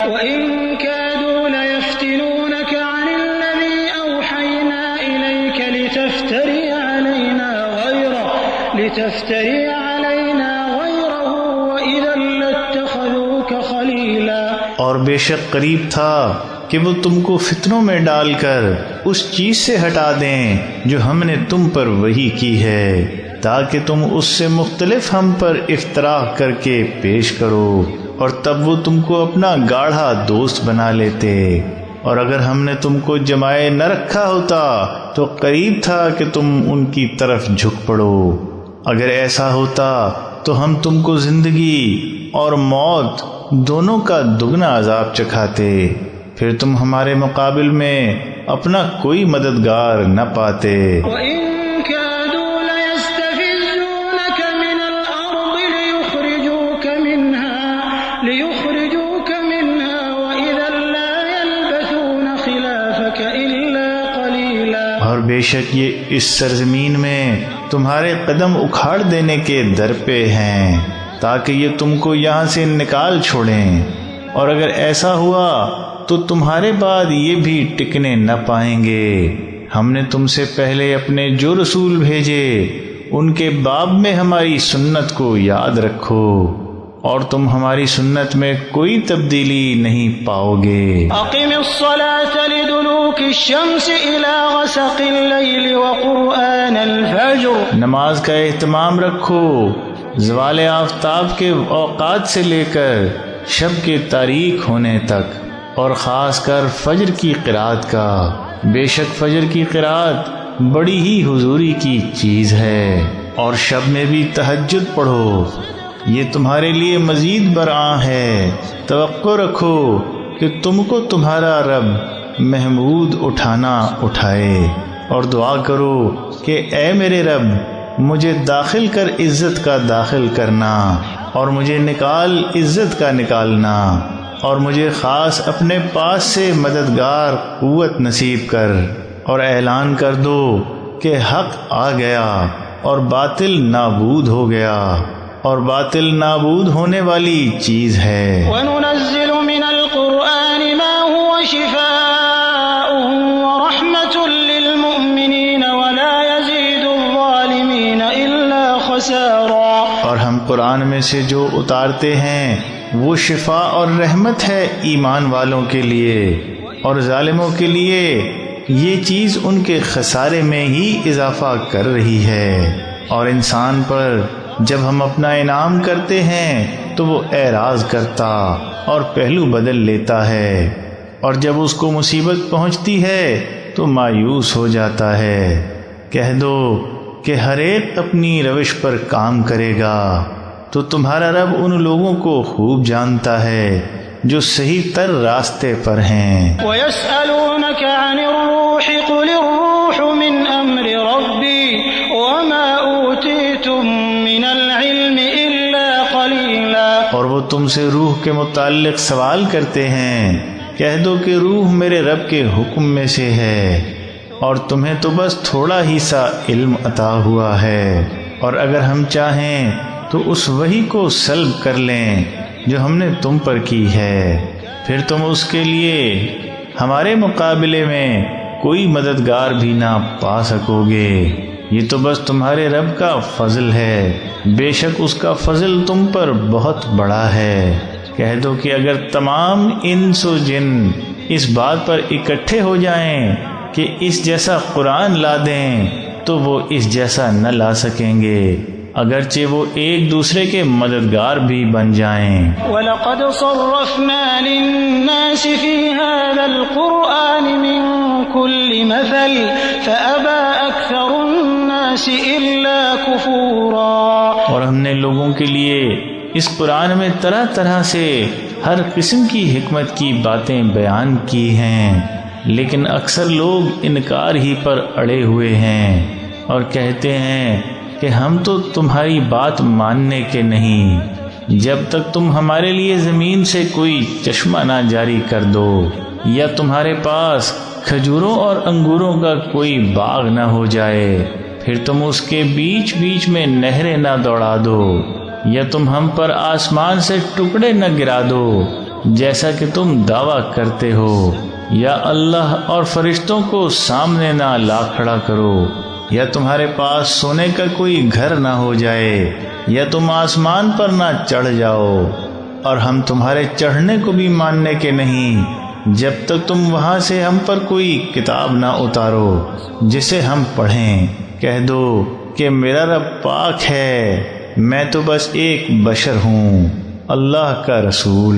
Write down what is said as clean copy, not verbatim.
وَإِن كَادُوا لَيَفْتِنُونَكَ عَنِ الَّذِي أَوْحَيْنَا إِلَيْكَ لِتَفْتَرِيَ عَلَيْنَا غَيْرَهُ وَإِذًا لَّاتَّخَذُوكَ خَلِيلًا۔ اور بے شک قریب تھا کہ وہ تم کو فتنوں میں ڈال کر اس چیز سے ہٹا دیں جو ہم نے تم پر وحی کی ہے، تاکہ تم اس سے مختلف ہم پر افتراء کر کے پیش کرو، اور تب وہ تم کو اپنا گاڑھا دوست بنا لیتے۔ اور اگر ہم نے تم کو جمائے نہ رکھا ہوتا تو قریب تھا کہ تم ان کی طرف جھک پڑو۔ اگر ایسا ہوتا تو ہم تم کو زندگی اور موت دونوں کا دگنا عذاب چکھاتے، پھر تم ہمارے مقابل میں اپنا کوئی مددگار نہ پاتے۔ وَإِن كَادُوا لَيَسْتَفِزُّونَكَ مِنَ الْأَرْضِ لِيُخْرِجُوكَ مِنْهَا وَإِذًا لَّا يَلْبَثُونَ خِلَافَكَ إِلَّا قَلِيلًا۔ اور بے شک یہ اس سرزمین میں تمہارے قدم اکھاڑ دینے کے در پہ ہیں، تاکہ یہ تم کو یہاں سے نکال چھوڑیں، اور اگر ایسا ہوا تو تمہارے بعد یہ بھی ٹکنے نہ پائیں گے۔ ہم نے تم سے پہلے اپنے جو رسول بھیجے ان کے باب میں ہماری سنت کو یاد رکھو، اور تم ہماری سنت میں کوئی تبدیلی نہیں پاؤ گے۔ اقم الصلاة لدلوک الشمس الى غسق اللیل وقرآن الفجر۔ نماز کا اہتمام رکھو زوال آفتاب کے اوقات سے لے کر شب کے تاریک ہونے تک، اور خاص کر فجر کی قرات کا۔ بے شک فجر کی قرات بڑی ہی حضوری کی چیز ہے، اور شب میں بھی تہجد پڑھو، یہ تمہارے لیے مزید برآں ہے۔ توقع رکھو کہ تم کو تمہارا رب محمود اٹھائے، اور دعا کرو کہ اے میرے رب مجھے داخل کر عزت کا داخل کرنا، اور مجھے نکال عزت کا نکالنا، اور مجھے خاص اپنے پاس سے مددگار قوت نصیب کر، اور اعلان کر دو کہ حق آ گیا اور باطل نابود ہو گیا، اور باطل نابود ہونے والی چیز ہے۔ وَنُنَزِّلُ مِنَ الْقُرْآنِ مَا هُوَ شِفَاءٌ وَرَحْمَةٌ لِّلْمُؤْمِنِينَ وَلَا يَزِيدُ الظَّالِمِينَ إِلَّا خَسَارًا۔ اور ہم قرآن میں سے جو اتارتے ہیں وہ شفا اور رحمت ہے ایمان والوں کے لیے، اور ظالموں کے لیے یہ چیز ان کے خسارے میں ہی اضافہ کر رہی ہے۔ اور انسان پر جب ہم اپنا انعام کرتے ہیں تو وہ اعراض کرتا اور پہلو بدل لیتا ہے، اور جب اس کو مصیبت پہنچتی ہے تو مایوس ہو جاتا ہے۔ کہہ دو کہ ہر ایک اپنی روش پر کام کرے گا، تو تمہارا رب ان لوگوں کو خوب جانتا ہے جو صحیح تر راستے پر ہیں۔ وَيَسْأَلُونَكَ عَنِ الرُّوحِ قُلِ الرُّوحُ مِنْ أَمْرِ رَبِّي وَمَا أُوتِيتُم مِّنَ الْعِلْمِ إِلَّا قَلِيلًا۔ اور وہ تم سے روح کے متعلق سوال کرتے ہیں، کہہ دو کہ روح میرے رب کے حکم میں سے ہے، اور تمہیں تو بس تھوڑا ہی سا علم عطا ہوا ہے، اور اگر ہم چاہیں تو اس وحی کو سلب کر لیں جو ہم نے تم پر کی ہے، پھر تم اس کے لیے ہمارے مقابلے میں کوئی مددگار بھی نہ پا سکو گے۔ یہ تو بس تمہارے رب کا فضل ہے، بے شک اس کا فضل تم پر بہت بڑا ہے۔ کہہ دو کہ اگر تمام انس و جن اس بات پر اکٹھے ہو جائیں کہ اس جیسا قرآن لا دیں تو وہ اس جیسا نہ لا سکیں گے، اگرچہ وہ ایک دوسرے کے مددگار بھی بن جائیں۔ وَلَقَدْ صَرَّفْنَا لِلنَّاسِ فِي هَذَا الْقُرْآنِ مِنْ كُلِّ مَثَلٍ فَأَبَى أَكْثَرُ النَّاسِ إِلَّا كُفُورًا۔ اور ہم نے لوگوں کے لیے اس قرآن میں طرح طرح سے ہر قسم کی حکمت کی باتیں بیان کی ہیں، لیکن اکثر لوگ انکار ہی پر اڑے ہوئے ہیں، اور کہتے ہیں کہ ہم تو تمہاری بات ماننے کے نہیں، جب تک تم ہمارے لیے زمین سے کوئی چشمہ نہ جاری کر دو، یا تمہارے پاس کھجوروں اور انگوروں کا کوئی باغ نہ ہو جائے، پھر تم اس کے بیچ بیچ میں نہریں نہ دوڑا دو، یا تم ہم پر آسمان سے ٹکڑے نہ گرا دو، جیسا کہ تم دعویٰ کرتے ہو، یا اللہ اور فرشتوں کو سامنے نہ لا کھڑا کرو، یا تمہارے پاس سونے کا کوئی گھر نہ ہو جائے، یا تم آسمان پر نہ چڑھ جاؤ، اور ہم تمہارے چڑھنے کو بھی ماننے کے نہیں جب تک تم وہاں سے ہم پر کوئی کتاب نہ اتارو جسے ہم پڑھیں۔ کہہ دو کہ میرا رب پاک ہے، میں تو بس ایک بشر ہوں، اللہ کا رسول۔